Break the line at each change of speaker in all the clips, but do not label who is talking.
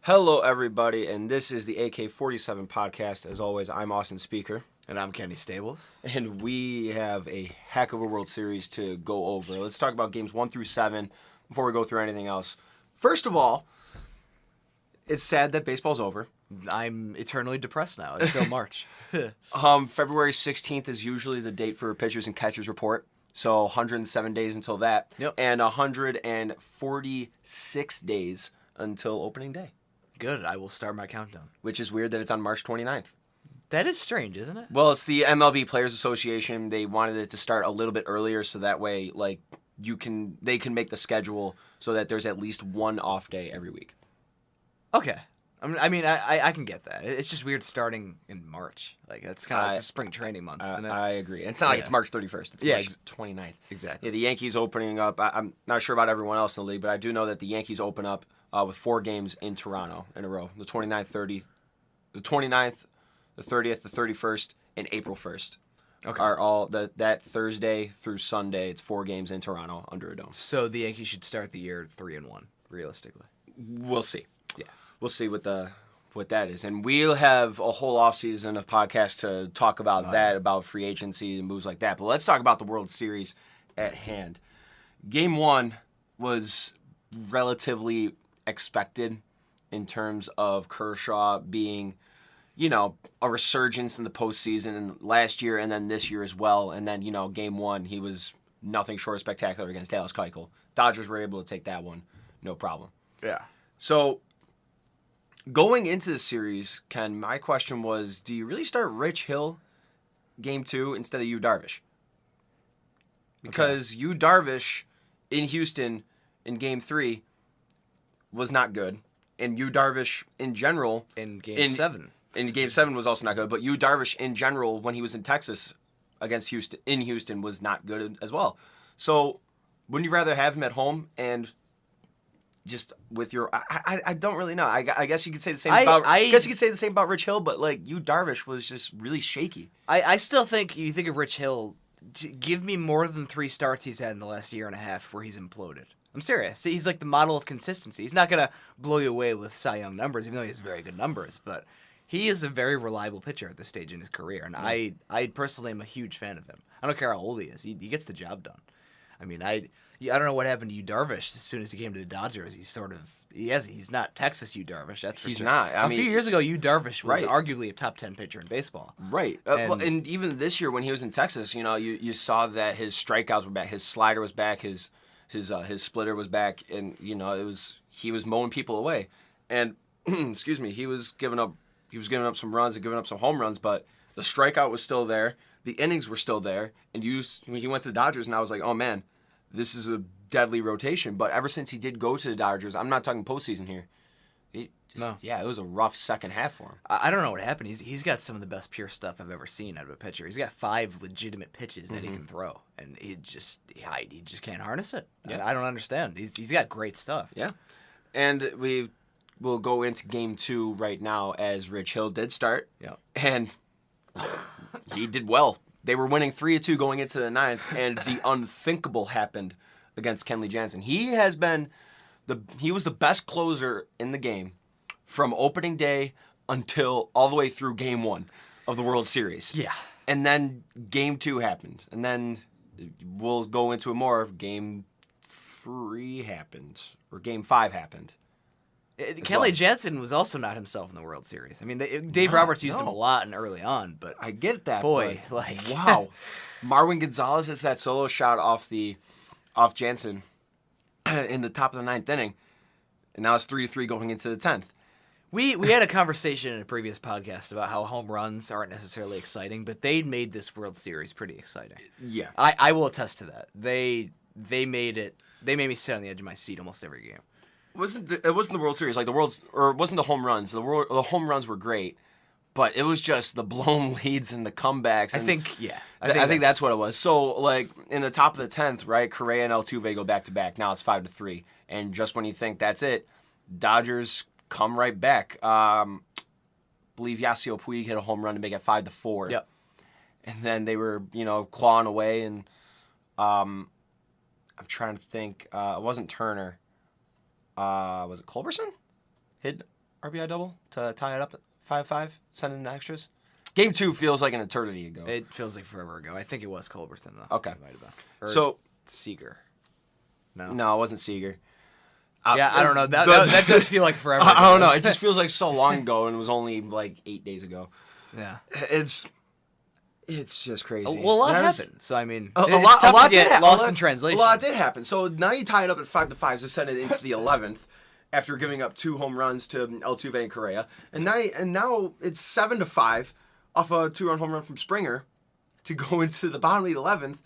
Hello, everybody, and this is the A.K.47 Podcast. As always, I'm Austin Speaker.
And I'm Kenny Stables.
And we have a heck of a World Series to go over. Let's talk about games 1 through 7 before we go through anything else. First of all, it's sad that baseball's over.
I'm eternally depressed now until March.
February 16th is usually the date for pitchers and catchers report. So 107 days until that.
Yep.
And 146 days until opening day.
Good. I will start my countdown.
Which is weird that it's on March 29th.
That is strange, isn't it?
Well, it's the MLB Players Association. They wanted it to start a little bit earlier so that way, like, they can make the schedule so that there's at least one off day every week.
Okay. I can get that. It's just weird starting in March. Like, that's kind of like the spring training month, isn't it?
I agree. And it's not like it's March 31st. It's March 29th.
Exactly.
Yeah, the Yankees opening up. I'm not sure about everyone else in the league, but I do know that the Yankees open up with 4 games in Toronto in a row. The 29th, the 30th, the 31st, and April 1st.
Okay.
Are all that Thursday through Sunday. It's 4 games in Toronto under a dome.
So the Yankees should start the year 3-1, realistically.
We'll see.
Yeah.
We'll see what that is. And we'll have a whole offseason of podcasts to talk about about free agency and moves like that. But let's talk about the World Series at hand. Game 1 was relatively expected in terms of Kershaw being, a resurgence in the postseason and last year and then this year as well. And then, game 1, he was nothing short of spectacular against Dallas Keuchel. Dodgers were able to take that one, no problem.
Yeah. So,
going into the series, Ken, my question was, do you really start Rich Hill game 2 instead of Yu Darvish? Because Yu Darvish in Houston in game 3 was not good. And Yu Darvish in general...
In game 7.
In game 7 was also not good. But Yu Darvish in general, when he was in Texas against Houston was not good as well. So, wouldn't you rather have him at home and... just with your, I don't really know. I guess you could say the same about. I guess you could say the same about Rich Hill, but like Yu Darvish was just really shaky.
I still think you think of Rich Hill. Give me more than 3 starts he's had in the last year and a half where he's imploded. I'm serious. He's like the model of consistency. He's not gonna blow you away with Cy Young numbers, even though he has very good numbers. But he is a very reliable pitcher at this stage in his career, and I personally am a huge fan of him. I don't care how old he is. He gets the job done. I mean, I don't know what happened to Yu Darvish as soon as he came to the Dodgers. He's not Texas Yu Darvish. That's for
he's
sure.
Not.
A few years ago, Yu Darvish was arguably a top 10 pitcher in baseball.
Right. And even this year when he was in Texas, you saw that his strikeouts were back, his slider was back, his splitter was back, and he was mowing people away. And excuse me, he was giving up some runs and giving up some home runs, but the strikeout was still there. The innings were still there, and when he went to the Dodgers, and I was like, oh man, this is a deadly rotation. But ever since he did go to the Dodgers, I'm not talking postseason here. It was a rough second half for him.
I don't know what happened. He's got some of the best pure stuff I've ever seen out of a pitcher. He's got 5 legitimate pitches that he can throw, and he just can't harness it. Yeah. I don't understand. He's got great stuff.
Yeah, and we will go into game 2 right now as Rich Hill did start. Yeah, and he did well. They were winning 3-2 going into the 9th, and the unthinkable happened against Kenley Jansen. He was the best closer in the game from opening day until all the way through game 1 of the World Series.
Yeah.
And then game 2 happened. And then we'll go into it more. Game 3 happened. Or game 5 happened.
Kenley Jansen was also not himself in the World Series. I mean, Dave Roberts used him a lot and early on, but
I get that.
Boy,
wow. Marwin Gonzalez hits that solo shot off Jansen in the top of the 9th inning, and now it's 3-3 going into the 10th.
We had a conversation in a previous podcast about how home runs aren't necessarily exciting, but they made this World Series pretty exciting.
Yeah,
I will attest to that. They made me sit on the edge of my seat almost every game.
It wasn't the World Series it wasn't the home runs. The home runs were great, but it was just the blown leads and the comebacks.
I think
that's what it was. So like in the top of the 10th, right? Correa and Altuve go back to back. Now it's 5-3, and just when you think that's it, Dodgers come right back. Believe Yasiel Puig hit a home run to make it 5-4.
Yep.
And then they were clawing away, and I'm trying to think. It wasn't Turner. Was it Culberson? RBI double to tie it up at 5-5, send it in extras. Game 2 feels like an eternity ago.
It feels like forever ago. I think it was Culbertson, though.
Okay.
It might have been. Or
So
Seager.
No, it wasn't Seager.
Yeah, I don't know. That does feel like forever ago.
I don't know. It just feels like so long ago, and it was only like 8 days ago.
Yeah.
It's just crazy.
Well, a lot happened. So, I mean,
a
it's tough
lot
to get
did
lost in translation.
A lot did happen. So now you tie it up at 5-5 to send it into the 11th after giving up 2 home runs to Altuve and Correa. And now it's 7-5 off a 2-run home run from Springer to go into the bottom of the 11th.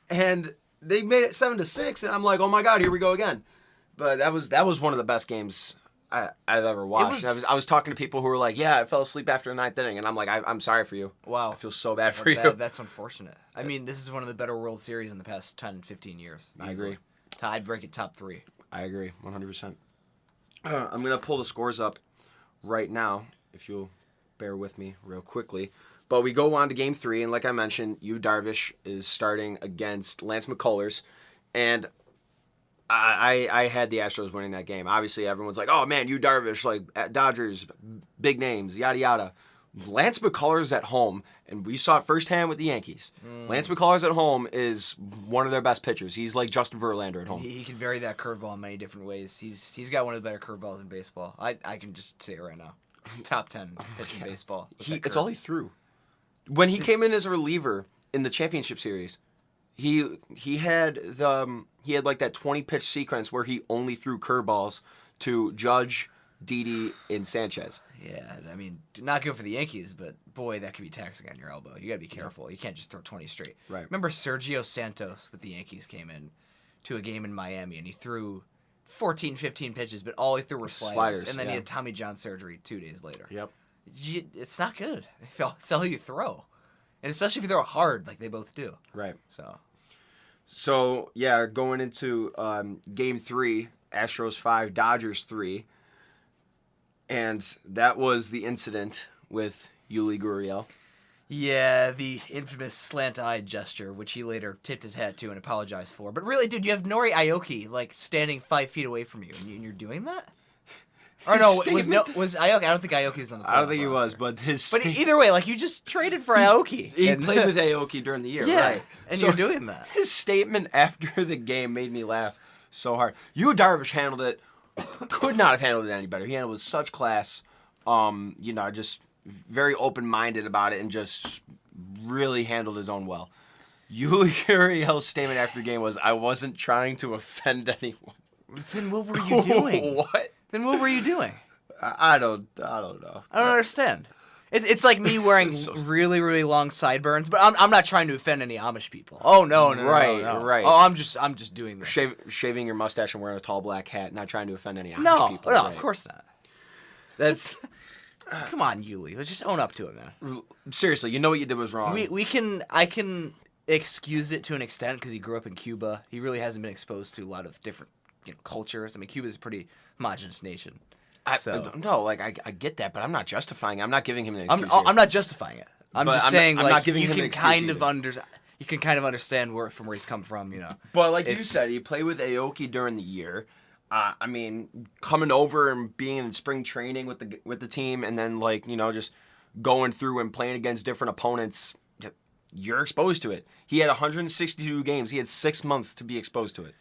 And they made it 7-6, and I'm like, oh my God, here we go again. But that was one of the best games I've ever watched. I was talking to people who were like, yeah, I fell asleep after the 9th inning, and I'm like, I'm sorry for you.
Wow.
I feel so bad for you.
That's unfortunate. I mean, this is one of the better World Series in the past 10, 15 years.
I agree.
I'd break it top 3.
I agree, 100%. I'm going to pull the scores up right now, if you'll bear with me real quickly. But we go on to Game 3, and like I mentioned, Yu Darvish is starting against Lance McCullers, and I had the Astros winning that game. Obviously, everyone's like, oh, man, Yu Darvish, like, Dodgers, big names, yada, yada. Lance McCullers at home, and we saw it firsthand with the Yankees. Lance McCullers at home is one of their best pitchers. He's like Justin Verlander at home.
He can vary that curveball in many different ways. He's got one of the better curveballs in baseball. I can just say it right now. It's top 10 pitch in baseball.
It's all he threw. When he came in as a reliever in the championship series, he had like that 20 pitch sequence where he only threw curveballs to Judge, Didi, and Sanchez.
Yeah, I mean, not good for the Yankees, but boy, that could be taxing on your elbow. You got to be careful. You can't just throw 20 straight.
Right.
Remember Sergio Santos with the Yankees came in to a game in Miami, and he threw 14, 15 pitches, but all he threw were sliders. And then he had Tommy John surgery 2 days later.
Yep.
It's not good. It's all you throw. And especially if you throw it hard like they both do.
Right.
So
yeah, going into Game 3, Astros 5, Dodgers 3. And that was the incident with Yuli Gurriel.
Yeah, the infamous slant-eyed gesture, which he later tipped his hat to and apologized for. But really, dude, you have Nori Aoki, like, standing 5 feet away from you, and you're doing that? Or no, was Aoki? I don't think Aoki was on the.
I don't think he was, but
But either way, like, you just traded for Aoki.
He played with Aoki during the year,
yeah,
right?
And so you're doing that.
His statement after the game made me laugh so hard. Yu Darvish handled it. Could not have handled it any better. He handled it with such class. Just very open-minded about it and just really handled his own well. Yuli Gurriel's statement after the game was, "I wasn't trying to offend anyone."
Then what were you doing?
What?
Then what were you doing?
I don't know.
I don't understand. It's like me wearing really, really long sideburns, but I'm not trying to offend any Amish people. Oh no,
right.
Oh, I'm just doing this.
Shaving your mustache and wearing a tall black hat, not trying to offend any Amish people.
No,
right.
Of course not.
That's
come on, Yuli. Let's just own up to it, man.
Seriously, you know what you did was wrong.
I can excuse it to an extent because he grew up in Cuba. He really hasn't been exposed to a lot of different cultures. I mean, Cuba's a pretty homogenous nation.
I get that, but I'm not justifying it. I'm not giving him an excuse.
I'm not justifying it. I'm just saying,
I'm
like,
not giving
you
him
can
an excuse
you can kind of understand where he's come from,
But like you said, he played with Aoki during the year. I mean, coming over and being in spring training with the team, and then just going through and playing against different opponents, you're exposed to it. He had 162 games. He had 6 months to be exposed to it.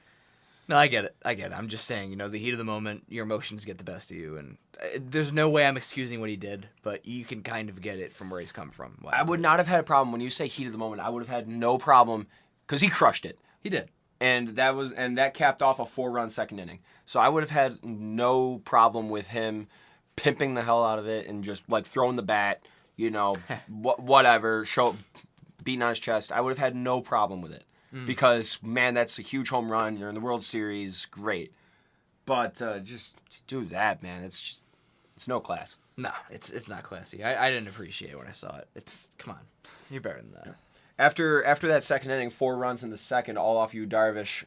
No, I get it. I'm just saying, the heat of the moment, your emotions get the best of you, and there's no way I'm excusing what he did, but you can kind of get it from where he's come from.
I would not have had a problem when you say heat of the moment. I would have had no problem because he crushed it.
He did.
And that capped off a 4-run second inning. So I would have had no problem with him pimping the hell out of it and just like throwing the bat, whatever, beating on his chest. I would have had no problem with it. Because, man, that's a huge home run. You're in the World Series. Great. But just do that, man. It's no class.
No, it's not classy. I didn't appreciate it when I saw it. Come on. You're better than that.
Yeah. After that second inning, 4 runs in the second, all off Yu Darvish,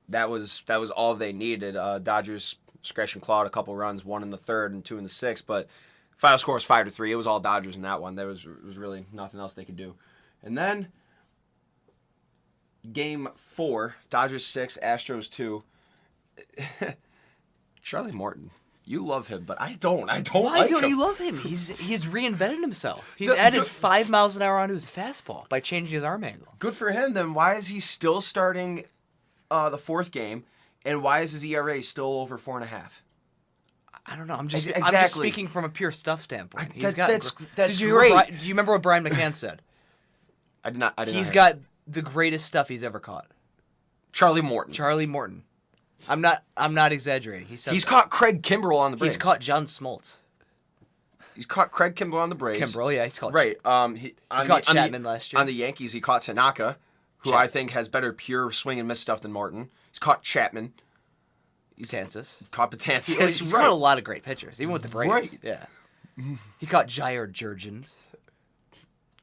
that was all they needed. Dodgers scratched and clawed a couple runs, 1 in the third and 2 in the sixth. But final score was 5-3. It was all Dodgers in that one. There was really nothing else they could do. And then Game 4, Dodgers 6, Astros 2. Charlie Morton You love him, but I don't. I don't
Why
like
don't
him.
you love him? He's reinvented himself. He's added 5 miles an hour onto his fastball by changing his arm angle.
Good for him. Then why is he still starting the fourth game, and why is his ERA still over 4.5?
I don't know. I'm just
Exactly.
speaking from a pure stuff standpoint.
That's
did you
great.
do you remember what Brian McCann said?
I did not.
He's got the greatest stuff he's ever caught.
Charlie Morton.
Charlie Morton. I'm not exaggerating. He's
caught Craig Kimbrell on the Braves.
He's caught John Smoltz.
He's caught Craig Kimbrell on the Braves.
Kimbrell, yeah, he's caught.
Right.
He caught Chapman last year.
On the Yankees, he caught Tanaka, who I think has better pure swing and miss stuff than Morton. He's caught Chapman.
Betances.
Caught Betances.
He's caught a lot of great pitchers, even with the Braves.
Right.
Yeah. He caught Jair Jurgens.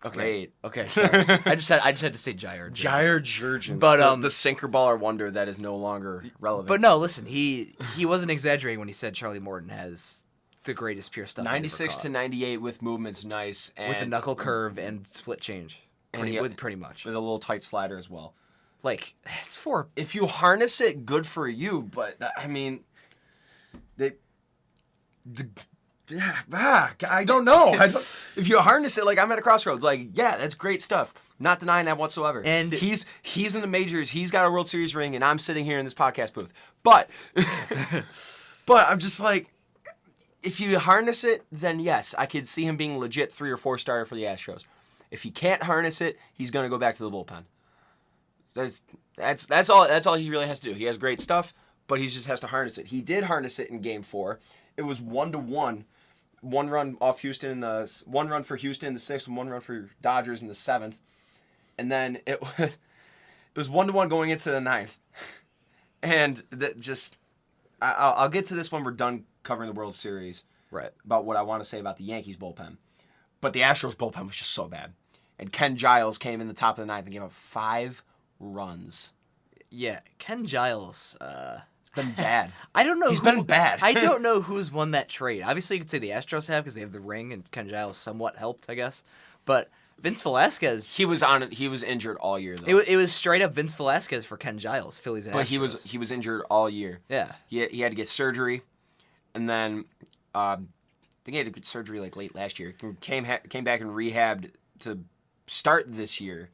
Okay.
Great.
Okay. Sorry. I just had to say Jair.
Jair Jurgens.
But
the sinker baller wonder that is no longer relevant.
But no, listen, he wasn't exaggerating when he said Charlie Morton has the greatest pure stuff.
96 to 98 with movement's nice, and
with a knuckle curve and split change. Pretty much.
With a little tight slider as well.
Like, it's for...
If you harness it, good for you. But, I mean, I don't know. If you harness it, like, I'm at a crossroads. Like, yeah, that's great stuff. Not denying that whatsoever.
And
he's in the majors. He's got a World Series ring, and I'm sitting here in this podcast booth. But I'm just like, if you harness it, then yes, I could see him being legit 3 or 4 starter for the Astros. If he can't harness it, he's going to go back to the bullpen. That's all he really has to do. He has great stuff, but he just has to harness it. He did harness it in Game 4. It was 1-1. 1 run off Houston in the 1 run for Houston in the 6th, and 1 run for Dodgers in the 7th. And then it was 1-1 going into the 9th. And that just I'll get to this when we're done covering the World Series.
Right.
About what I want to say about the Yankees bullpen. But the Astros bullpen was just so bad. And Ken Giles came in the top of the 9th and gave up 5 runs.
Yeah, Ken Giles.
Been bad.
I don't know.
He's been bad.
I don't know who's won that trade. Obviously, you could say the Astros have because they have the ring, and Ken Giles somewhat helped, I guess. But Vince Velasquez.
He was on it. He was injured all year though.
It was straight up Vince Velasquez for Ken Giles, Phillies and Astros.
But he was injured all year.
Yeah.
He had to get surgery, and then I think he had to get surgery like late last year. Came back and rehabbed to start this year.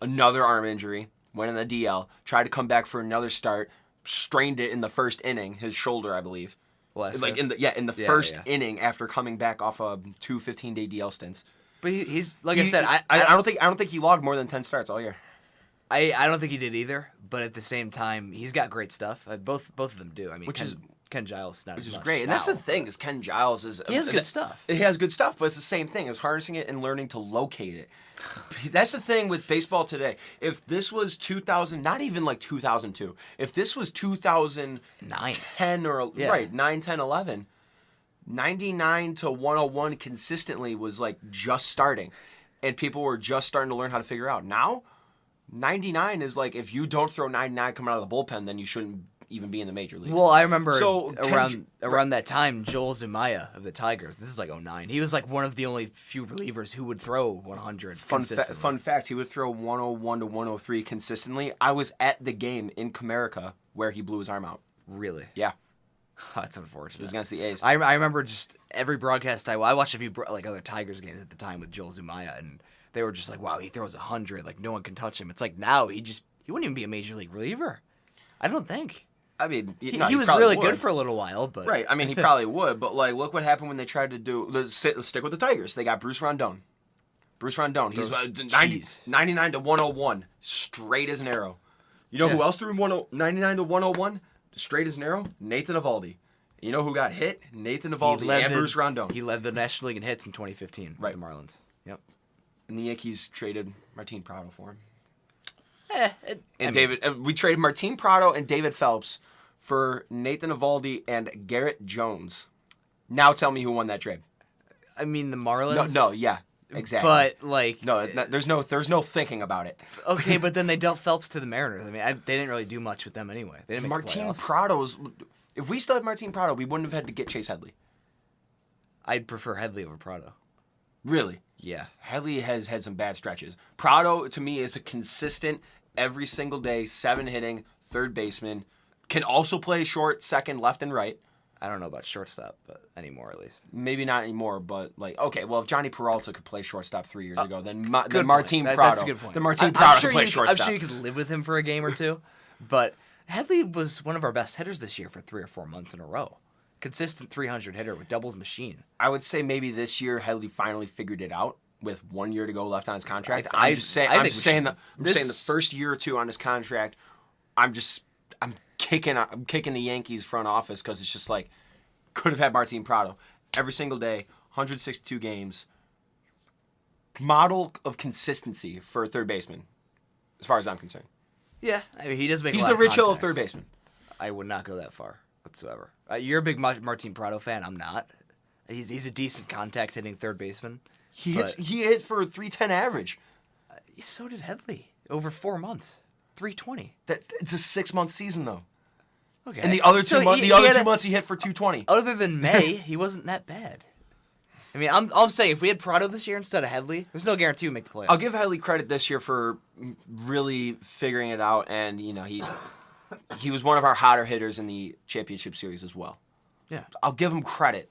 Another arm injury. Went in the DL. Tried to come back for another start. Strained it in the first inning. His shoulder, I believe.
Velasquez?
Like in the first inning after coming back off of 2 15-day DL stints.
But he's like I said.
I don't think he logged more than 10 starts all year.
I don't think he did either. But at the same time, he's got great stuff. Both of them do. I mean, Ken Giles not
which
as
is
much
great. And that's the thing is Ken Giles is
he has good stuff.
He has good stuff, but it's the same thing. It's harnessing it and learning to locate it. That's the thing with baseball today. If this was 2000, not even like 2002. If this was 2009, 10 or right, 9, 10, 11, 99 to 101 consistently was like just starting, and people were just starting to learn how to figure out. Now, 99 is like if you don't throw 99 coming out of the bullpen, then you shouldn't even be in the major leagues.
Well, I remember around that time, Joel Zumaya of the Tigers. This is like 2009. He was like one of the only few relievers who would throw 100 consistently.
Fun fact: he would throw 101 to 103 consistently. I was at the game in Comerica where he blew his arm out.
Really?
Yeah.
That's unfortunate.
It was against the A's.
I remember just every broadcast I watched a few like other Tigers games at the time with Joel Zumaya, and they were just like, "Wow, he throws 100. Like no one can touch him." It's like now he wouldn't even be a major league reliever. I don't think.
I mean,
he was really good for a little while, but
right. I mean, he probably would, but like, look what happened when they tried to do. Let's stick with the Tigers. They got Bruce Rondon. He's 99 to 101, straight as an arrow. You know who else threw 99 to 101, straight as an arrow? Nathan Eovaldi. You know who got hit? Nathan Eovaldi and Bruce Rondon.
He led the National League in hits in 2015 with the Marlins. Yep.
And the Yankees traded Martin Prado for him. We traded Martin Prado and David Phelps for Nathan Eovaldi and Garrett Jones. Now tell me who won that trade.
I mean the Marlins.
No, yeah, exactly.
But like,
no, there's no thinking about it.
Okay, but then they dealt Phelps to the Mariners. I mean, they didn't really do much with them anyway. They didn't make
Martin Prado's. If we still had Martin Prado, we wouldn't have had to get Chase Headley.
I'd prefer Headley over Prado.
Really?
Yeah.
Headley has had some bad stretches. Prado to me is a consistent, every single day, 7 hitting, third baseman. Can also play short, second, left, and right.
I don't know about shortstop, but anymore at least.
Maybe not anymore, but okay. Well, if Johnny Peralta could play shortstop 3 years ago, then Martin
Prado.
That's
a good point.
Then Martin Prado could play
I'm
shortstop.
sure you could live with him for a game or two, but Headley was one of our best hitters this year for 3 or 4 months in a row. Consistent 300 hitter with doubles machine.
I would say maybe this year Headley finally figured it out with 1 year to go left on his contract.
I'm
saying the first year or two on his contract, I'm kicking the Yankees front office because it's just like could have had Martin Prado every single day, 162 games. Model of consistency for a third baseman, as far as I'm concerned.
Yeah, I mean, he does make.
He's
a lot
the
of
Rich Hill of
contact.
third baseman.
I would not go that far whatsoever. You're a big Martin Prado fan. I'm not. He's a decent contact hitting third baseman.
He hit for a 310 average.
So did Headley over 4 months, 320.
It's a 6-month season though.
Okay.
And the other 2 months, months he hit for 220.
Other than May, he wasn't that bad. I mean, I'm saying if we had Prado this year instead of Headley, there's no guarantee we make the playoffs.
I'll give Headley credit this year for really figuring it out, and he was one of our hotter hitters in the championship series as well.
Yeah,
I'll give him credit.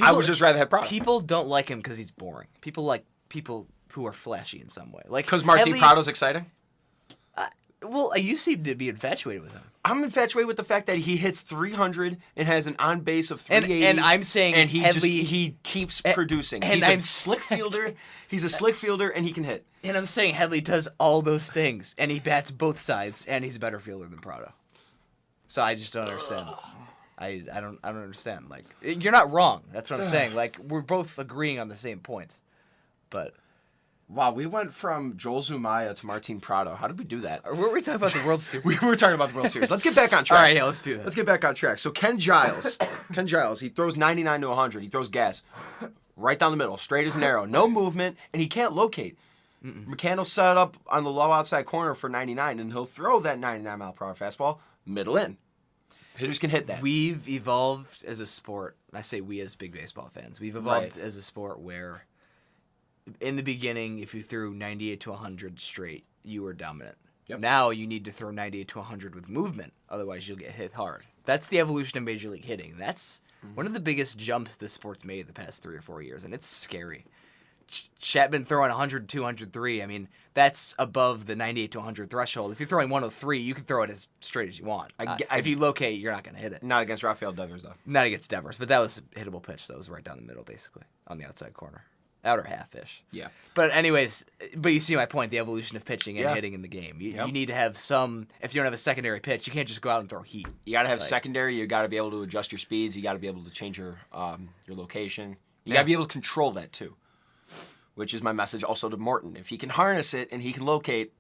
I would just rather have Prado.
People don't like him because he's boring. People like people who are flashy in some way. Like
because Martin Prado's exciting.
Well, you seem to be infatuated with him.
I'm infatuated with the fact that he hits 300 and has an on base of 380.
And I'm saying,
and
Headley,
he keeps producing.
And
he's
I'm
a slick fielder. He's a slick fielder, and he can hit.
And I'm saying Headley does all those things, and he bats both sides, and he's a better fielder than Prado. So I just don't understand. I don't understand. Like, you're not wrong. That's what I'm saying. Like, we're both agreeing on the same points, but.
Wow, we went from Joel Zumaya to Martin Prado. How did we do that?
Were we talking about the World Series?
We were talking about the World Series. Let's get back on track.
All right, yeah, let's do that.
Let's get back on track. So Ken Giles, he throws 99 to 100. He throws gas right down the middle, straight as an arrow. No movement, and he can't locate. McCann will set up on the low outside corner for 99, and he'll throw that 99-mile-per-hour fastball middle in. Hitters can hit that.
We've evolved as a sport. I say we as big baseball fans. We've evolved as a sport where in the beginning, if you threw 98 to 100 straight, you were dominant. Yep. Now you need to throw 98 to 100 with movement, otherwise you'll get hit hard. That's the evolution of Major League hitting. That's one of the biggest jumps the sport's made the past 3 or 4 years, and it's scary. Chapman throwing 100, 203, I mean, that's above the 98 to 100 threshold. If you're throwing 103, you can throw it as straight as you want. If you locate, you're not going to hit it.
Not against Rafael Devers, though.
Not against Devers, but that was a hittable pitch. That was right down the middle, basically, on the outside corner. Outer half-ish.
Yeah.
But anyways, you see my point, the evolution of pitching and hitting in the game. You need to have some, if you don't have a secondary pitch, you can't just go out and throw heat.
You got to have secondary. You got to be able to adjust your speeds. You got to be able to change your location. You got to be able to control that too, which is my message also to Morton. If he can harness it and he can locate,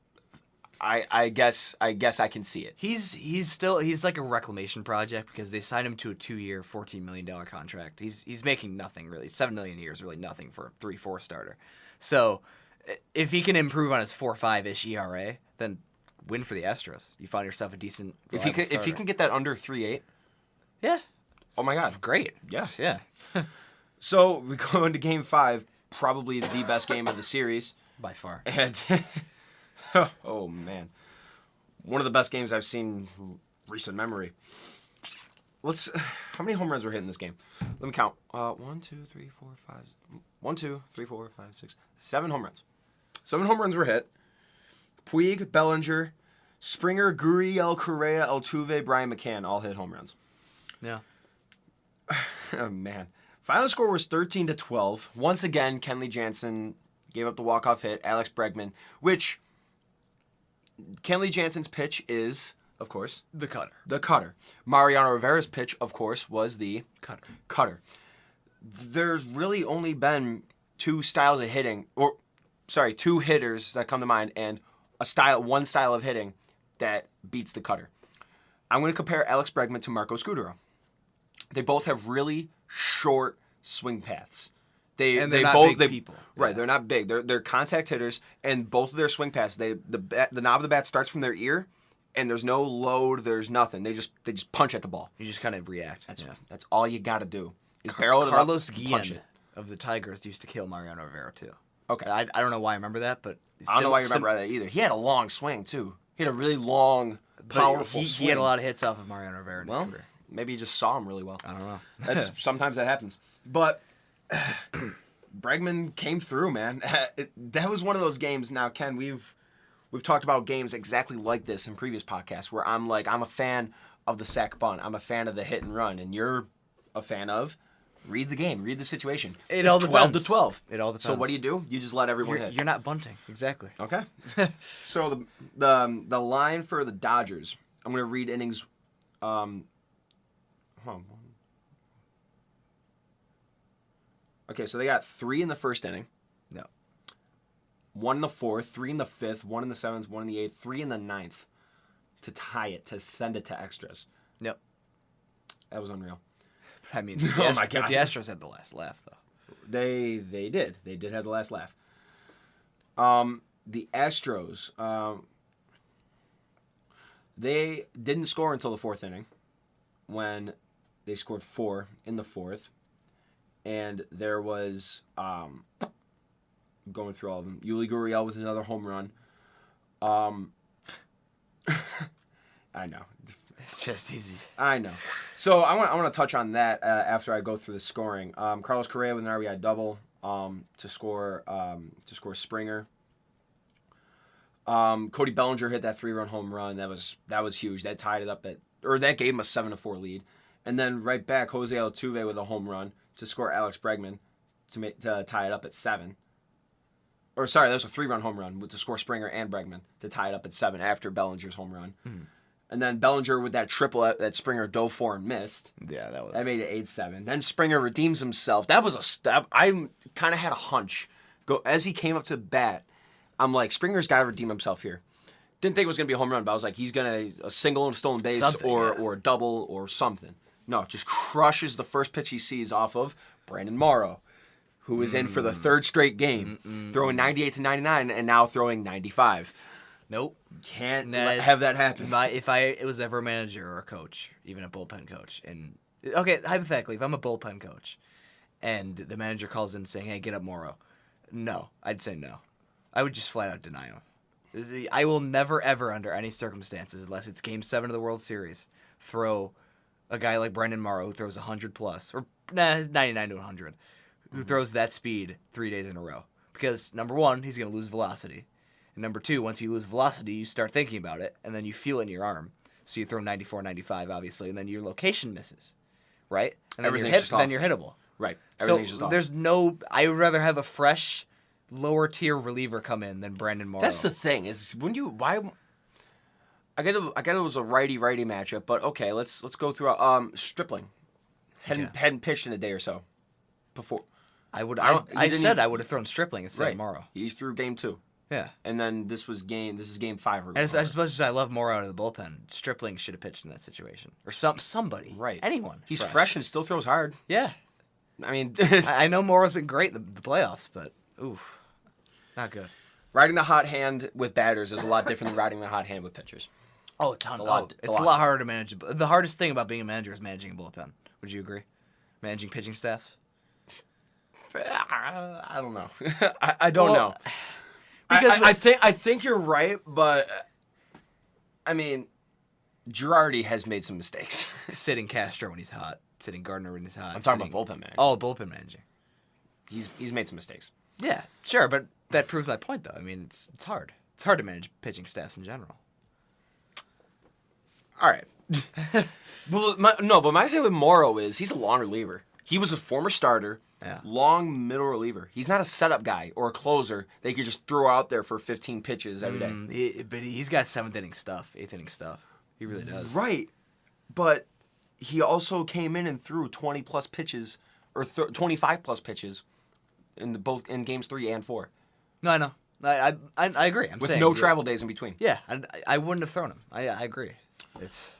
I guess I can see it.
He's like a reclamation project because they signed him to a 2-year, $14 million contract. He's making nothing really. $7 million a year is really nothing for a 3-4 starter. So if he can improve on his 4.5-ish ERA, then win for the Astros. You find yourself a decent.
If he can get that under 3.8,
yeah.
Oh my God,
great.
Yeah. So we go into Game 5, probably the best game of the series
by far.
And oh man, one of the best games I've seen in recent memory. How many home runs were hit in this game? Let me count. 1, 2, 3, 4, 5. 1, 2, 3, 4, 5, 6, 7 home runs. 7 home runs were hit. Puig, Bellinger, Springer, Gurriel, Correa, Altuve, Brian McCann all hit home runs.
Yeah.
Oh man. Final score was 13-12. Once again, Kenley Jansen gave up the walk-off hit. Alex Bregman, which Kenley Jansen's pitch is, of course,
the
cutter. Mariano Rivera's pitch, of course, was the cutter. There's really only been 2 styles of hitting, 2 hitters that come to mind, and one style of hitting that beats the cutter. I'm going to compare Alex Bregman to Marco Scudero. They both have really short swing paths.
They're not big people.
Right,
yeah.
They're not big. They're contact hitters, and both of their swing paths, the knob of the bat starts from their ear, and there's no load, there's nothing. They just punch at the ball.
You just kind of react.
That's all you got to do. Carlos
Guillen of the Tigers used to kill Mariano Rivera too.
Okay.
I don't know why I remember that, but
I don't know why you remember that either. He had a long swing too. He had a really long, powerful swing.
He had a lot of hits off of Mariano Rivera in his career.
maybe he just saw him really well.
I don't know.
Sometimes that happens. But Bregman came through, man. That was one of those games. Now, Ken, we've talked about games exactly like this in previous podcasts where I'm a fan of the sack bunt. I'm a fan of the hit and run, and you're a fan of read the game, read the situation.
It all depends.
12-12.
It all depends.
So what do? You just let everyone hit.
You're not bunting. Exactly.
Okay. So the line for the Dodgers, I'm going to read innings. Okay, so they got 3 in the first inning.
No.
1 in the 4th, 3 in the 5th, 1 in the 7th, 1 in the 8th, 3 in the 9th to tie it, to send it to extras.
Yep.
That was unreal.
I mean,
Oh my God.
the Astros had the last laugh, though.
They did. They did have the last laugh. The Astros, they didn't score until the 4th inning when they scored 4 in the 4th. And there was, going through all of them, Yuli Gurriel with another home run. I know.
It's just easy.
I know. So I want to touch on that after I go through the scoring. Carlos Correa with an RBI double to score Springer. Cody Bellinger hit that 3-run home run. That was huge. That tied it up that gave him a 7-4 lead. And then right back, Jose Altuve with a home run to score Alex Bregman to tie it up at 7. Or sorry, that was a 3-run home run to score Springer and Bregman to tie it up at 7 after Bellinger's home run. Mm-hmm. And then Bellinger with that triple that Springer dove for and missed.
Yeah,
that made it 8-7. Then Springer redeems himself. That was a step. I kind of had a hunch. As he came up to bat, I'm like, Springer's got to redeem himself here. Didn't think it was going to be a home run, but I was like, he's going to a single and a stolen base or a double or something. No, just crushes the first pitch he sees off of Brandon Morrow, who is in for the 3rd straight game, throwing 98 to 99 and now throwing 95.
Nope.
Can't have that happen.
If I was ever a manager or a coach, even a bullpen coach, and okay, hypothetically, if I'm a bullpen coach and the manager calls in saying, hey, get up Morrow, no, I'd say no. I would just flat out deny him. I will never, ever, under any circumstances, unless it's Game 7 of the World Series, throw a guy like Brandon Morrow who throws 100+, or 99 to 100, who throws that speed 3 days in a row. Because, number one, he's going to lose velocity. And number two, once you lose velocity, you start thinking about it, and then you feel it in your arm. So you throw 94, 95, obviously, and then your location misses, right? And then you're hittable.
Right.
Everything's just off. There's no... I would rather have a fresh, lower-tier reliever come in than Brandon Morrow.
That's the thing, is when you... Why... I get it was a righty-righty matchup, but okay, let's go through... Stripling. Hadn't pitched in a day or so before.
I would have thrown Stripling instead of Morrow.
He threw Game 2.
Yeah.
And then this is Game 5.
And as much as I love Morrow out of the bullpen, Stripling should have pitched in that situation. Or somebody.
Right.
Anyone.
He's fresh and still throws hard.
Yeah.
I mean...
I know Morrow's been great in the playoffs, but oof. Not good.
Riding the hot hand with batters is a lot different than riding the hot hand with pitchers.
Oh, it's a lot harder to manage. The hardest thing about being a manager is managing a bullpen. Would you agree? Managing pitching staff?
I don't know. I don't know.
Because
I think you're right, but I mean, Girardi has made some mistakes.
Sitting Castro when he's hot, sitting Gardner when he's hot.
I'm talking about bullpen managing.
Oh, bullpen managing.
He's made some mistakes.
Yeah, sure, but that proves my point, though. I mean, it's hard. It's hard to manage pitching staffs in general.
All right. But my thing with Morrow is he's a long reliever. He was a former starter.
Yeah.
Long middle reliever. He's not a setup guy or a closer they could just throw out there for 15 pitches every day.
But he's got 7th inning stuff, 8th inning stuff. He really does.
Right. But he also came in and threw 20+ pitches or 25+ pitches in games 3 and 4.
No, I know. I agree. I'm
with
saying
no travel days in between.
Yeah, I wouldn't have thrown him. I agree. It's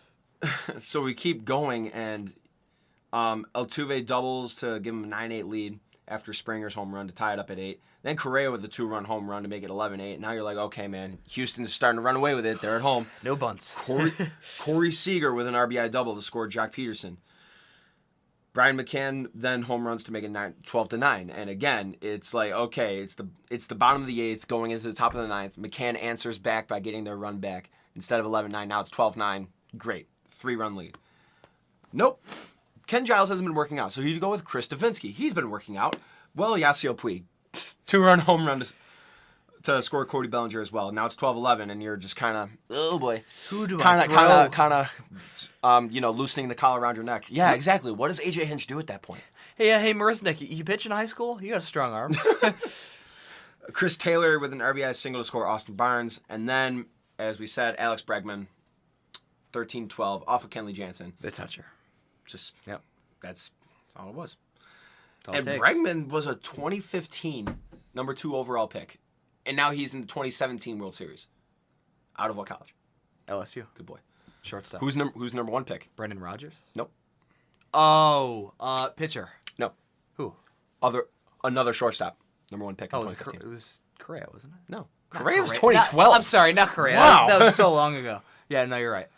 so we keep going, and Altuve doubles to give him a 9-8 lead after Springer's home run to tie it up at 8. Then Correa with the 2-run home run to make it 11-8. Now you're like, okay, man, Houston's starting to run away with it. They're at home.
No bunts.
Corey Seager with an RBI double to score Jock Peterson. Brian McCann then home runs to make it 12-9. And again, it's like, okay, it's the bottom of the 8th going into the top of the 9th. McCann answers back by getting their run back. Instead of 11-9, now it's 12-9. Great. 3-run lead. Nope. Ken Giles hasn't been working out, so he'd go with Chris Davinsky. He's been working out. Well, Yasiel Puig. 2-run home run to score Cody Bellinger as well. Now it's 12-11, and you're just kind of, oh boy.
Who do I throw?
Loosening the collar around your neck. Yeah, exactly. What does A.J. Hinch do at that point?
Hey, Marisnik, you pitch in high school? You got a strong arm.
Chris Taylor with an RBI single to score Austin Barnes. And then, as we said, Alex Bregman, 13-12, off of Kenley Jansen.
The toucher.
That's all it was.
And
Bregman was a 2015 number 2 overall pick. And now he's in the 2017 World Series. Out of what college?
LSU.
Good boy.
Shortstop.
Who's number 1 pick?
Brendan Rodgers?
Nope.
Oh, pitcher.
No.
Who?
Another shortstop. Number 1 pick in
it
2015.
was Correa, wasn't it?
No.
Not
Correa was
Correa.
2012.
I'm sorry, not Correa.
Wow.
That was so long ago. Yeah, no, you're right.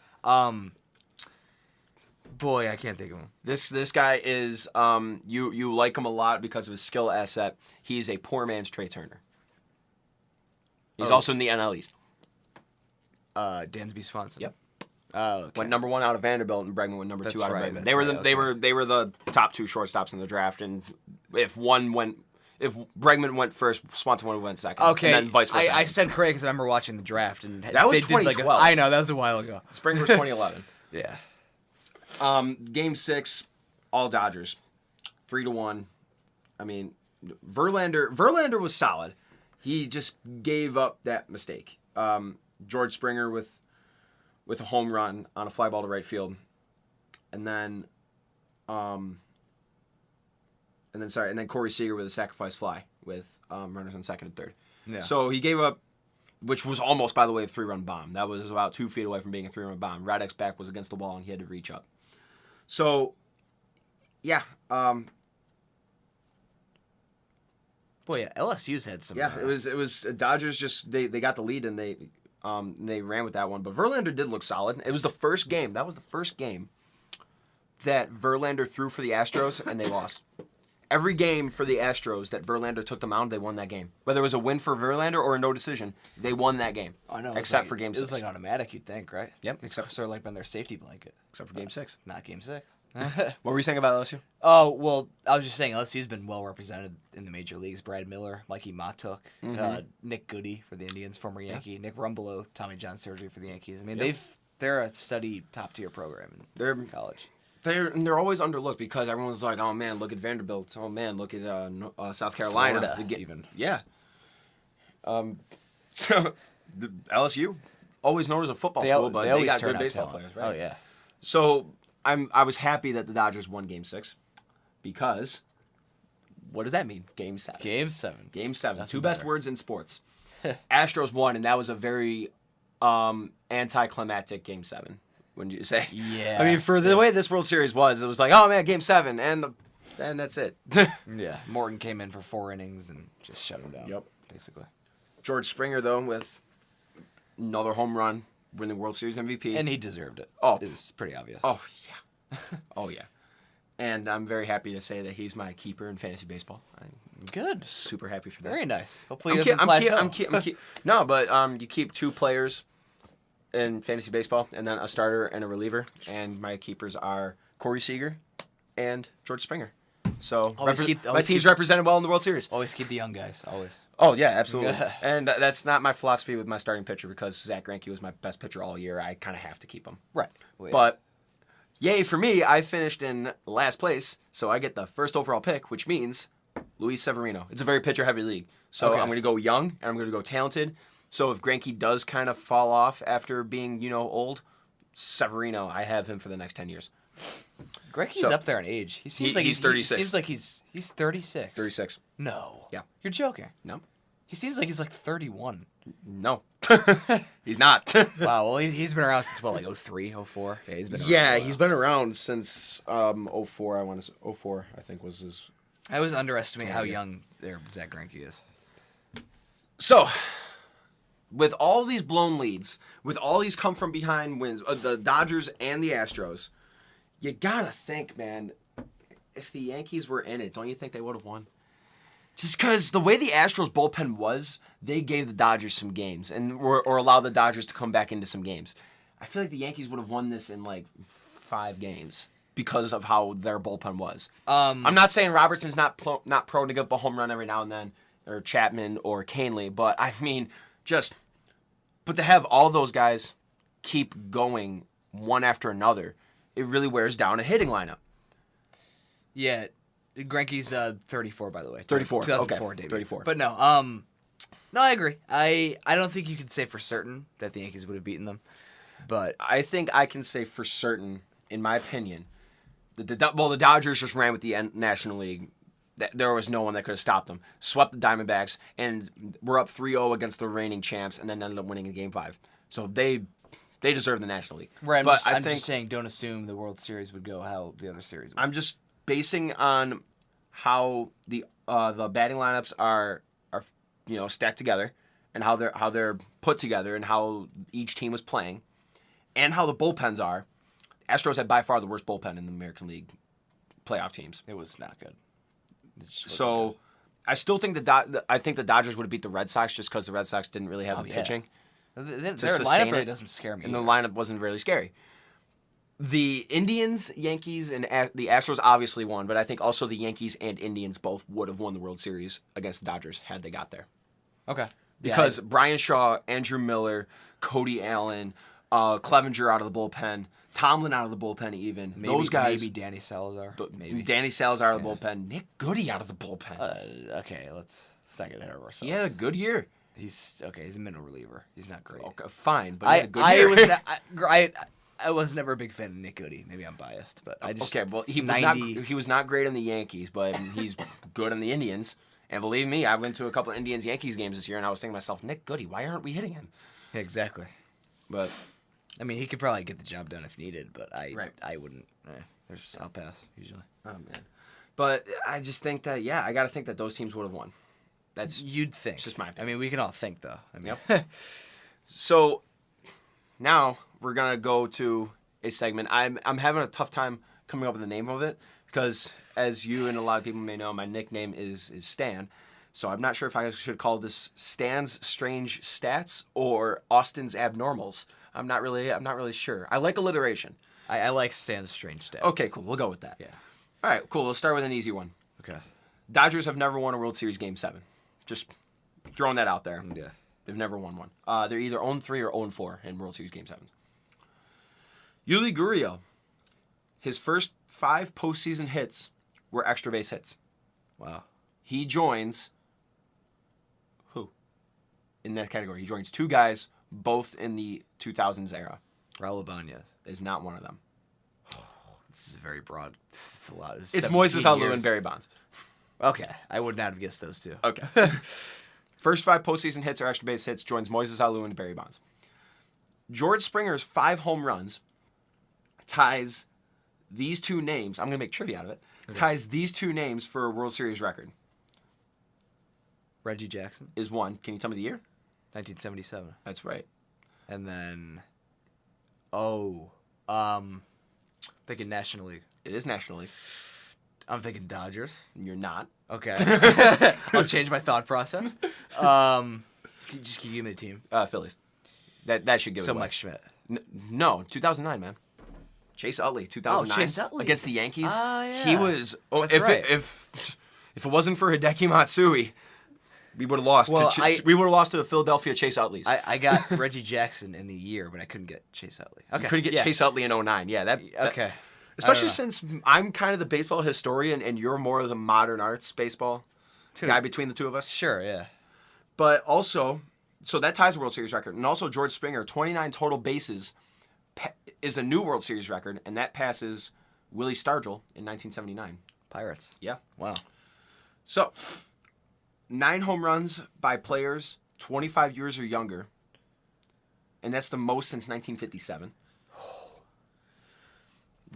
Boy, I can't think of him.
This guy is you like him a lot because of his skill asset. He's a poor man's Trey Turner. He's also in the NL East.
Dansby Swanson.
Yep.
Oh, okay.
Went number 1 out of Vanderbilt, and Bregman went number 2 out of Bregman. They were the top 2 shortstops in the draft, and if Bregman went first, Swanson would have went second.
Okay.
And then vice versa.
I said Correa because I remember watching the draft, and
that was 2012.
I know that was a while ago.
Spring was 2011.
Yeah.
Game 6, all Dodgers, 3-1. I mean, Verlander was solid. He just gave up that mistake. George Springer with a home run on a fly ball to right field, and then Corey Seager with a sacrifice fly with runners on second and third.
Yeah.
So he gave up, which was almost, by the way, a 3-run bomb. That was about 2 feet away from being a 3-run bomb. Radek's back was against the wall, and he had to reach up. So, yeah.
Boy, yeah, LSU's had some.
Yeah, it was Dodgers just they got the lead and they ran with that one. But Verlander did look solid. It was the first game. That was the first game that Verlander threw for the Astros and they lost. Every game for the Astros that Verlander took the mound, they won that game. Whether it was a win for Verlander or a no decision, they won that game.
I know.
Except for Game 6.
It was like automatic, you'd think, right?
Yep.
It's sort of like been their safety blanket.
Except for Game 6.
Not Game 6.
What were you saying about LSU?
Oh, well, I was just saying LSU's been well represented in the major leagues. Brad Miller, Mikey Matuk, Nick Goody for the Indians, former Yankee, Nick Rumbelow, Tommy John surgery for the Yankees. I mean, they're a steady top-tier program in college.
They're always underlooked because everyone's like, oh man, look at Vanderbilt. Oh man, look at South Carolina.
Florida, even.
Yeah. So the LSU, always known as a football school, but they got good baseball players, right?
Oh yeah.
So I was happy that the Dodgers won Game 6 because what does that mean? Game 7.
Game 7.
Game 7.
Nothing
Two
better.
best words in sports. Astros won, and that was a very anticlimactic Game 7. Wouldn't you say?
Yeah.
I mean, for the way this World Series was, it was like, oh man, Game 7, and that's it.
Yeah. Morton came in for 4 innings and just shut him down.
Yep.
Basically.
George Springer though with another home run, winning World Series MVP,
And he deserved it.
Oh.
It was pretty obvious.
oh yeah, oh yeah, and I'm very happy to say that he's my keeper in fantasy baseball. I'm
Good.
super happy for that.
Very nice. Hopefully he doesn't plateau.
No, but you keep 2 players in fantasy baseball, and then a starter and a reliever, and my keepers are Corey Seager and George Springer. So my team's represented well in the World Series.
Always keep the young guys. Always.
Oh yeah, absolutely. And that's not my philosophy with my starting pitcher because Zach Greinke was my best pitcher all year. I kind of have to keep him.
Right. Well, yeah.
But yay for me, I finished in last place, so I get the first overall pick, which means Luis Severino. It's a very pitcher-heavy league, so
Okay.
I'm going to go young and I'm going to go talented. So if Greinke does kind of fall off after being, old, Severino, I have him for the next 10 years.
Greinke's up there in age. He seems like
he's 36.
He seems like he's 36.
36.
No.
Yeah.
You're joking.
No.
He seems like he's like 31.
No. He's not.
Wow. Well, he's been around since what, like 03, 04? Yeah, he's been around.
Yeah, he's been around since 04. 04, I think was his.
I always underestimate how young Zach Greinke is.
So, with all these blown leads, with all these come from behind wins, the Dodgers and the Astros, you gotta think, man, if the Yankees were in it, don't you think they would have won? Just because the way the Astros bullpen was, they gave the Dodgers some games or allowed the Dodgers to come back into some games. I feel like the Yankees would have won this in like 5 games. because of how their bullpen was. I'm not saying Robertson's not prone to give up a home run every now and then, or Chapman or Canely, but I mean, but to have all those guys keep going one after another, it really wears down a hitting lineup.
Yeah, Greinke's 34, by the way.
34,
2004
okay.
debut.
34.
But no, I agree. I don't think you can say for certain that the Yankees would have beaten them, but
I think I can say for certain, in my opinion, that the Dodgers just ran with the National League. There was no one that could have stopped them. Swept the Diamondbacks, and were up 3-0 against the reigning champs, and then ended up winning in Game 5. So they deserve the National League.
Right, I'm just saying, don't assume the World Series would go how the other series would.
I'm just basing on how the batting lineups are stacked together, and how they're put together, and how each team was playing, and how the bullpens are. Astros had by far the worst bullpen in the American League playoff teams.
It was not good.
So
good.
I still think I think the Dodgers would have beat the Red Sox just because the Red Sox didn't really have the pitching.
Their lineup really doesn't scare me.
And the lineup wasn't really scary. The Indians, Yankees, and the Astros obviously won, but I think also the Yankees and Indians both would have won the World Series against the Dodgers had they got there.
Okay.
Because Brian Shaw, Andrew Miller, Cody Allen, Clevenger out of the bullpen, Tomlin out of the bullpen even. Those guys.
Maybe Danny Salazar. Maybe.
Danny Salazar out of the bullpen. Nick Goody out of the bullpen.
Okay, let's not get ahead of ourselves.
He had a good year.
He's a middle reliever. He's not great.
Okay, fine, but he had a good year.
I was never a big fan of Nick Goody. Maybe I'm biased, but I just...
Okay, well, he was not great in the Yankees, but he's good in the Indians. And believe me, I went to a couple of Indians-Yankees games this year, and I was thinking to myself, Nick Goody, why aren't we hitting him?
Yeah, exactly.
But...
I mean, he could probably get the job done if needed, but I wouldn't. I'll pass, usually.
Oh, man. But I just think that, I got to think that those teams would have won.
You'd think.
It's just my opinion.
I mean, we can all think, though.
Yep. So, now we're going to go to a segment. I'm having a tough time coming up with the name of it because, as you and a lot of people may know, my nickname is Stan. So I'm not sure if I should call this Stan's Strange Stats or Austin's Abnormals. I'm not really sure. I like alliteration.
I like Stan's Strange Stats.
Okay, cool. We'll go with that.
Yeah.
All right, cool. We'll start with an easy one.
Okay.
Dodgers have never won a World Series Game 7. Just throwing that out there.
Yeah.
They've never won one. They're either 0-3 or 0-4 in World Series Game 7s. Yuli Gurriel, his first 5 postseason hits were extra base hits.
Wow.
He joins who in that category? He joins 2 guys, both in the 2000s era.
Raul Ibanez
is not one of them.
This is very broad. This is a lot.
It's Moises Alou and Barry Bonds.
Okay. I would not have guessed those two.
Okay. First 5 postseason hits or extra base hits joins Moises Alou and Barry Bonds. George Springer's 5 home runs ties these 2 names. I'm going to make trivia out of it. Okay. Ties these 2 names for a World Series record.
Reggie Jackson
is one. Can you tell me the year?
1977.
That's right.
And then, thinking National League.
It is National League.
I'm thinking Dodgers.
You're not.
Okay. I'll change my thought process. Just give me the team.
Phillies. That should give it away.
So Mike Schmidt.
No, 2009, man. Chase Utley, 2009.
Oh, Chase Utley.
Against the Yankees.
Yeah.
He was...
If
it wasn't for Hideki Matsui, we would have lost. We would have lost to the Philadelphia Chase Utleys.
I got Reggie Jackson in the year, but I couldn't get Chase Utley. Okay.
You couldn't get Chase Utley in 2009. Yeah,
okay.
Especially since I'm kind of the baseball historian and you're more of the modern arts baseball guy between the two of us.
Sure, yeah.
But also, so that ties the World Series record. And also George Springer, 29 total bases is a new World Series record, and that passes Willie Stargell in 1979.
Pirates.
Yeah.
Wow.
So, 9 home runs by players 25 years or younger, and that's the most since 1957.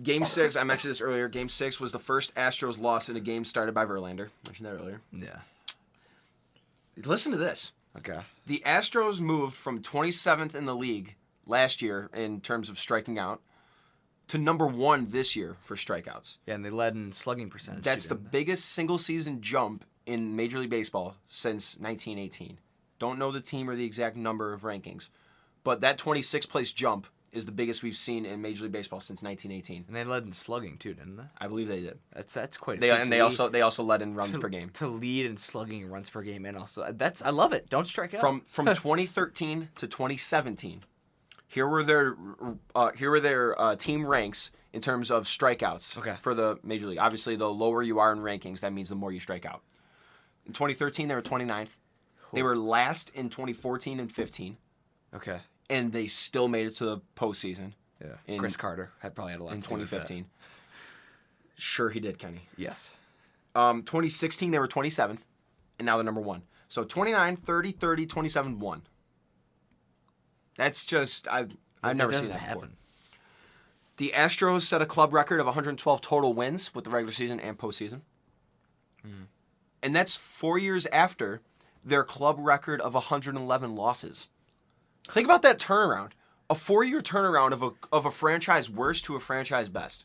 Game 6, I mentioned this earlier. Game 6 was the first Astros loss in a game started by Verlander. Mentioned that earlier.
Yeah.
Listen to this.
Okay.
The Astros moved from 27th in the league last year in terms of striking out to number 1 this year for strikeouts.
Yeah, and they led in slugging percentage.
That's the biggest single-season jump in Major League Baseball since 1918. Don't know the team or the exact number of rankings, but that 26th place jump is the biggest we've seen in Major League Baseball since 1918.
And they led in slugging too, didn't they?
I believe they did.
That's quite.
They also led in runs per game.
To lead in slugging and runs per game, and also I love it. Don't strike out.
From 2013 to 2017, here were their team ranks in terms of strikeouts for the Major League. Obviously, the lower you are in rankings, that means the more you strike out. In 2013, they were 29th. They were last in 2014 and 15.
Okay.
And they still made it to the postseason.
Yeah. Chris Carter had probably had a lot
in
to do with
2015. Sure, he did, Kenny.
Yes.
2016, they were 27th, and now they're number 1. So 29, 30, 30, 27, 1. That's just I've never seen that before. The Astros set a club record of 112 total wins with the regular season and postseason. And that's 4 years after their club record of 111 losses. Think about that turnaround. A 4-year turnaround of a franchise worst to a franchise best.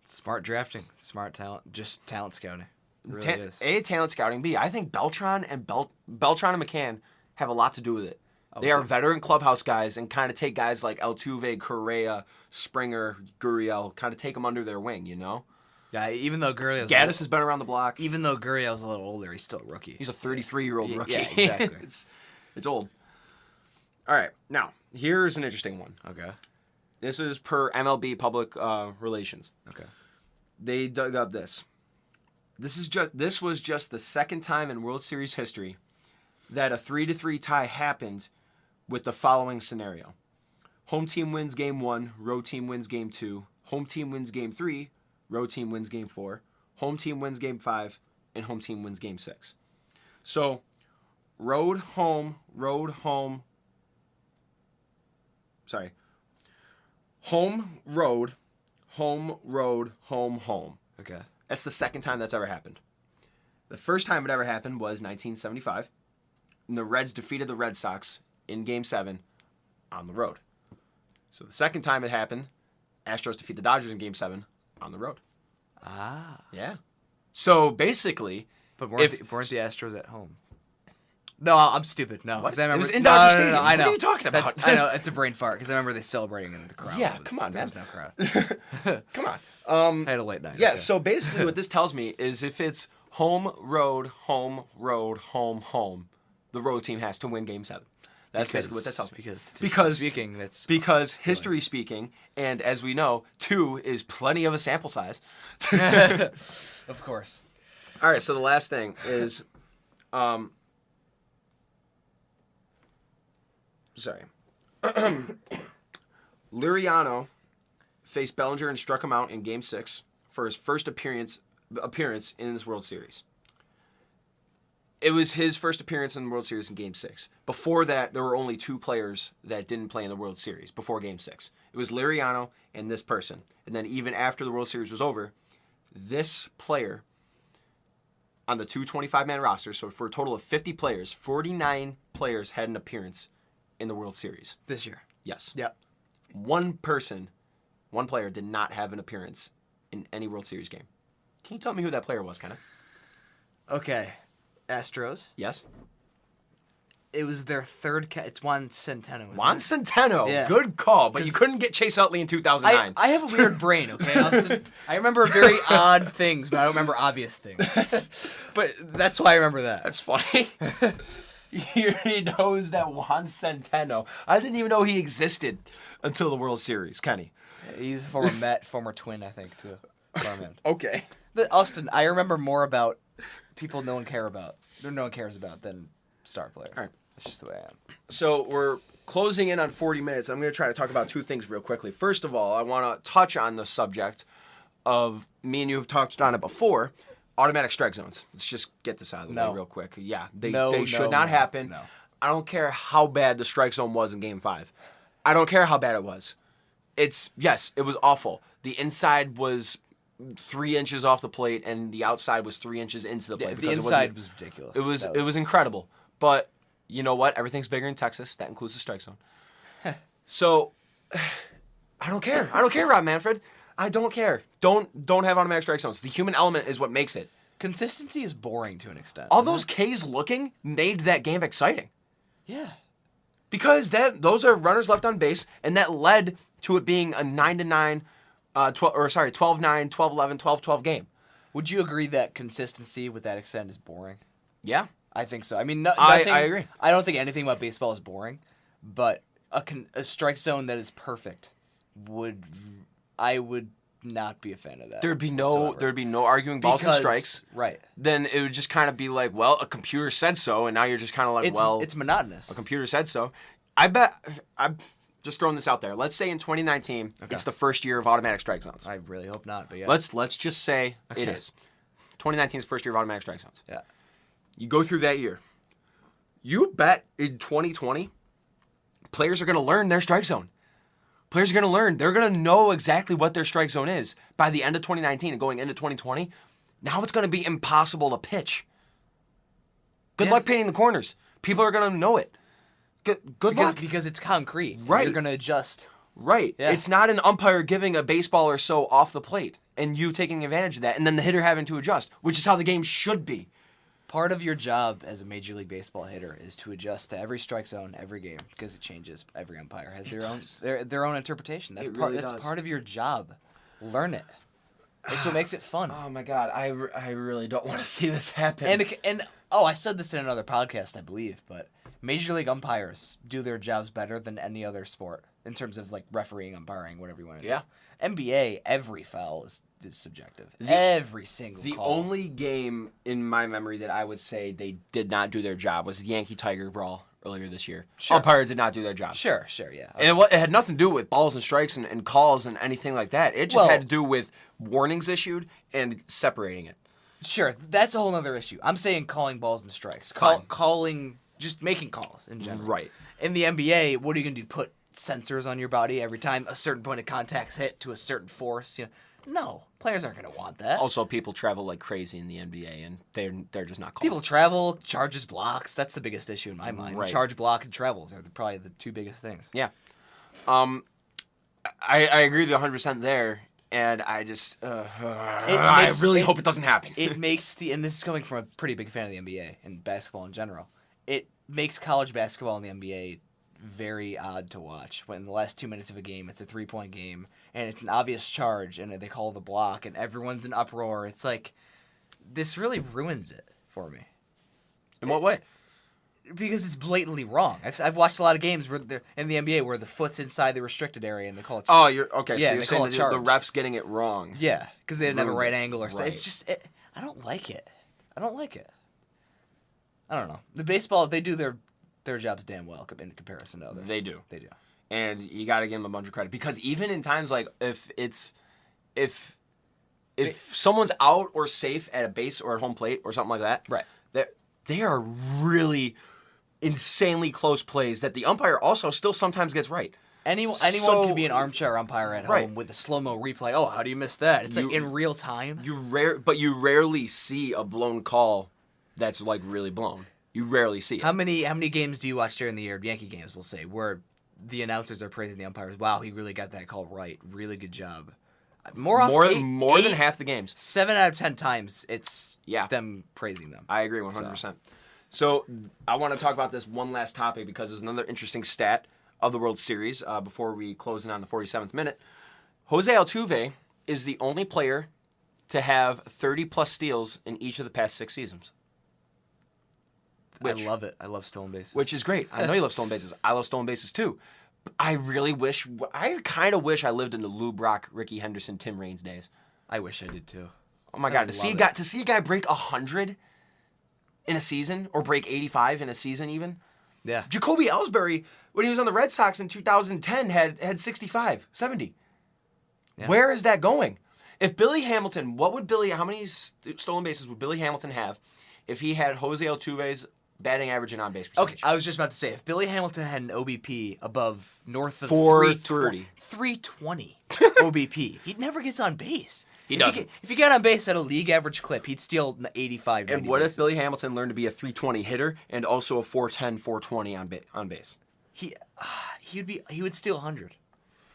Smart drafting, smart talent, just talent scouting. It really is.
A, talent scouting. B, I think Beltran and McCann have a lot to do with it. They are veteran clubhouse guys and kind of take guys like Altuve, Correa, Springer, Gurriel, kind of take them under their wing, you know?
Yeah, even though Gurriel's...
Gaddis has been around the block.
Even though Gurriel's a little older, he's still a rookie.
He's a 33-year-old rookie.
Yeah, exactly.
It's old. All right, now, here's an interesting one.
Okay.
This is per MLB Public Relations.
Okay.
They dug up this. This was just the second time in World Series history that a 3-3 tie happened with the following scenario. Home team wins game 1, road team wins game 2, home team wins game 3, road team wins game 4, home team wins game 5, and home team wins game 6. So, road, home, home, road, home.
Okay.
That's the second time that's ever happened. The first time it ever happened was 1975. And the Reds defeated the Red Sox in Game 7 on the road. So the second time it happened, Astros defeat the Dodgers in Game 7 on the road.
Ah.
Yeah. So basically...
But weren't the Astros at home? No, I'm stupid. No.
What?
I remember,
it was in Dodger Stadium.
I know.
What are you talking about?
I know. It's a brain fart because I remember they celebrating in the crowd.
Yeah, come on, man.
There was no crowd.
Come on.
I had a late night.
Yeah,
okay.
So basically what this tells me is if it's home, road, home, the road team has to win Game 7. That's basically what that tells me. Because history speaking, and as we know, 2 is plenty of a sample size.
Of course.
All right, so the last thing is... Liriano faced Bellinger and struck him out in Game 6 for his first appearance in this World Series. It was his first appearance in the World Series in Game 6. Before that, there were only 2 players that didn't play in the World Series before Game 6. It was Liriano and this person. And then even after the World Series was over, this player on the 225-man roster, so for a total of 50 players, 49 players had an appearance in the World Series.
This year?
Yes.
Yep.
One player did not have an appearance in any World Series game. Can you tell me who that player was, Kenneth?
Okay. Astros.
Yes.
It was their third it's Juan Centeno.
Juan Centeno.
Yeah.
Good call, but you couldn't get Chase Utley in 2009.
I have a weird brain, okay? I remember very odd things, but I don't remember obvious things. But that's why I remember that.
That's funny. He knows that Juan Centeno. I didn't even know he existed until the World Series, Kenny.
He's a former Met, former Twin, I think, too.
Okay.
Austin, I remember more about people no one cares about than star players.
All right.
That's just the way I am.
So we're closing in on 40 minutes. I'm going to try to talk about 2 things real quickly. First of all, I want to touch on the subject of, me and you have touched on it before, automatic strike zones. Let's just get this out of the way real quick. Yeah, they should not happen.
No.
I don't care how bad the strike zone was in Game 5. I don't care how bad it was. It was awful. The inside was 3 inches off the plate, and the outside was 3 inches into the plate.
The inside was ridiculous.
It was incredible. But you know what? Everything's bigger in Texas. That includes the strike zone. So I don't care. I don't care, Rob Manfred. I don't care. Don't have automatic strike zones. The human element is what makes it.
Consistency is boring to an extent.
All those Ks looking made that game exciting.
Yeah.
Because those are runners left on base, and that led to it being a 9-9, 12-9, 12-11, 12-12 game.
Would you agree that consistency with that extent is boring?
Yeah.
I think so. I mean,
I agree.
I don't think anything about baseball is boring, but a strike zone that is perfect I would not be a fan of that.
There'd be no arguing balls and strikes.
Right.
Then it would just kind of be like, well, a computer said so, and now you're just kind of like,
it's monotonous.
A computer said so. I'm just throwing this out there. Let's say in 2019, it's the first year of automatic strike zones.
I really hope not, but yeah.
Let's just say it is. 2019 is the first year of automatic strike zones.
Yeah.
You go through that year. You bet in 2020, players are going to learn their strike zone. Players are going to learn. They're going to know exactly what their strike zone is by the end of 2019 and going into 2020. Now it's going to be impossible to pitch. Good luck painting the corners. People are going to know it. Good luck.
Because it's concrete.
Right.
You're going to adjust.
Right.
Yeah.
It's not an umpire giving a baseball or so off the plate and you taking advantage of that and then the hitter having to adjust, which is how the game should be.
Part of your job as a Major League Baseball hitter is to adjust to every strike zone, every game, because it changes. Every umpire has their own interpretation. That's part of your job. Learn it. It's what makes it fun.
Oh my God, I really don't want to see this happen.
And I said this in another podcast, I believe, but Major League umpires do their jobs better than any other sport in terms of like refereeing, umpiring, whatever you want to do.
Yeah.
NBA, every foul is subjective. Every single
The
call.
only game in my memory that I would say they did not do their job was the Yankee-Tiger brawl earlier this year.
Sure.
Umpires did not do their job.
Sure, yeah.
And it had nothing to do with balls and strikes and calls and anything like that. It just had to do with warnings issued and separating it.
Sure, that's a whole other issue. I'm saying calling balls and strikes. Calling, just making calls in general.
Right.
In the NBA, what are you going to do? Put sensors on your body every time a certain point of contact's hit to a certain force? No, players aren't going to want that.
Also, people travel like crazy in the NBA, and they're just not calling.
People travel, charges blocks. That's the biggest issue in my mind.
Right.
Charge block and travels are probably the two biggest things.
Yeah. I agree with you 100% there, and I just I really hope it doesn't happen.
It makes and this is coming from a pretty big fan of the NBA and basketball in general. It makes college basketball in the NBA very odd to watch. When in the last 2 minutes of a game, it's a 3-point game, and it's an obvious charge, and they call the block, and everyone's in uproar. It's like, this really ruins it for me.
In what way?
Because it's blatantly wrong. I've watched a lot of games where in the NBA where the foot's inside the restricted area and they call it.
Oh, you're okay.
Yeah,
so you're saying the refs getting it wrong.
Yeah, because they didn't have a right angle or something.
Right.
It's just I don't like it. I don't know. The baseball, they do their jobs damn well in comparison to others.
They do.
And
you got to give them a bunch of credit because even in times like if someone's out or safe at a base or at home plate or something like that,
right?
They are really insanely close plays that the umpire also still sometimes gets right.
Anyone can be an armchair umpire at home with a slow-mo replay. Oh, how do you miss that? It's like in real time.
You rarely see a blown call that's like really blown. You rarely see it.
How many games do you watch during the year? Yankee games, we'll say, where the announcers are praising the umpires. Wow, he really got that call right. Really good job. More
than half the games.
7 out of 10 times, it's them praising them.
I agree 100%. So I want to talk about this one last topic because there's another interesting stat of the World Series before we close in on the 47th minute. Jose Altuve is the only player to have 30-plus steals in each of the past 6 seasons.
I love it. I love stolen bases.
Which is great. I know you love stolen bases. I love stolen bases too. But I kind of wish I lived in the Lou Brock, Ricky Henderson, Tim Raines days.
I wish I did too.
Oh my God, to see a guy break 100 in a season or break 85 in a season even.
Yeah.
Jacoby Ellsbury, when he was on the Red Sox in 2010, had 65, 70. Yeah. Where is that going? If Billy Hamilton, how many stolen bases would Billy Hamilton have if he had Jose Altuve's batting average and on-base percentage?
Okay, I was just about to say, if Billy Hamilton had an OBP above north of
430,
320 OBP, he never gets on base.
He doesn't.
If he got on base at a league average clip, he'd steal 85.
And what
bases.
if Billy Hamilton learned to be a 320 hitter and also a 410, 420 on base?
He would steal 100.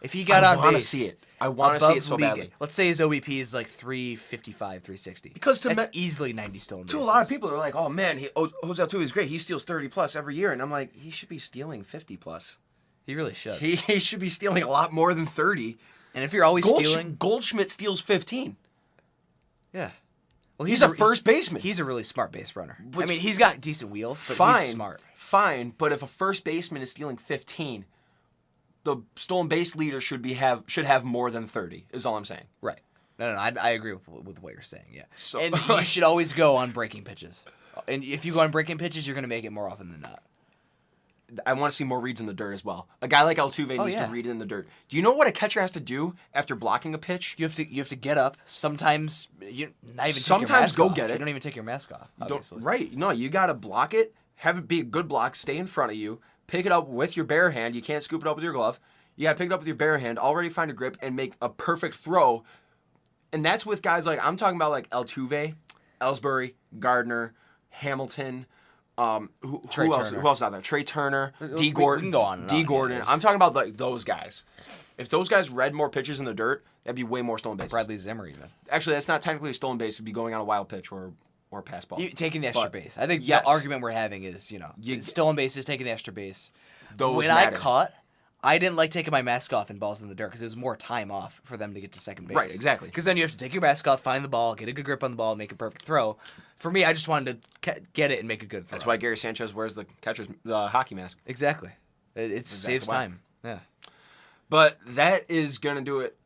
If he got on base,
I want to see it so badly.
Let's say his OBP is like 355, 360.
Because
that's easily 90 stolen bases.
To a lot of people, they're like, oh man, Jose Altuve is great. He steals 30 plus every year. And I'm like, he should be stealing 50 plus.
He really should.
He should be stealing a lot more than 30.
And if you're always stealing...
Goldschmidt steals 15.
Yeah. Well,
he's a first baseman.
He's a really smart base runner. I mean, he's got decent wheels, but he's smart.
Fine, but if a first baseman is stealing 15, the stolen base leader should have more than 30, is all I'm saying.
Right. No, I agree with what you're saying, yeah.
So,
and you should always go on breaking pitches. And if you go on breaking pitches, you're going to make it more often than not.
I want to see more reads in the dirt as well. A guy like Altuve needs to read it in the dirt. Do you know what a catcher has to do after blocking a pitch?
You have to get up. Sometimes you not even
sometimes
take your mask
go
off.
get it.
You don't even take your mask off. Obviously.
Right. No, you got to block it. Have it be a good block. Stay in front of you. Pick it up with your bare hand. You can't scoop it up with your glove. You got to pick it up with your bare hand. Already find a grip and make a perfect throw. And that's with guys like I'm talking about like Altuve, Ellsbury, Gardner, Hamilton. Who else out there? Trey Turner, D. Gordon.
We can go on and
D.
on,
Gordon.
yeah.
I'm talking about like those guys. If those guys read more pitches in the dirt, that'd be way more stolen bases.
Bradley Zimmer even.
Actually, that's not technically a stolen base. It'd be going on a wild pitch or a pass ball.
Taking the extra base. I think the argument we're having is, stolen bases, taking the extra base.
Those
matter. I caught, I didn't like taking my mask off and balls in the dirt because it was more time off for them to get to second base.
Right, exactly.
Because then you have to take your mask off, find the ball, get a good grip on the ball, make a perfect throw. For me, I just wanted to get it and make a good throw.
That's why Gary Sanchez wears the hockey mask.
Exactly. It saves time. Yeah.
But that is going to do it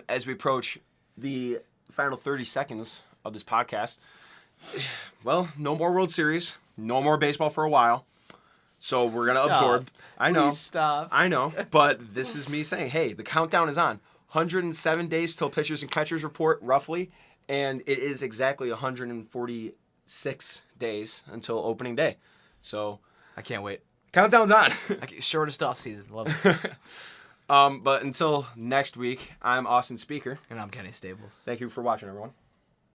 as we approach the final 30 seconds of this podcast. Well, no more World Series. No more baseball for a while. So we're going to absorb. I know.
Please stop.
I know. But this is me saying, hey, the countdown is on. 107 days till pitchers and catchers report, roughly. And it is exactly 146 days until opening day. So
I can't wait.
Countdown's on.
Shortest off season. Love it.
But until next week, I'm Austin Speaker.
And I'm Kenny Stables.
Thank you for watching, everyone.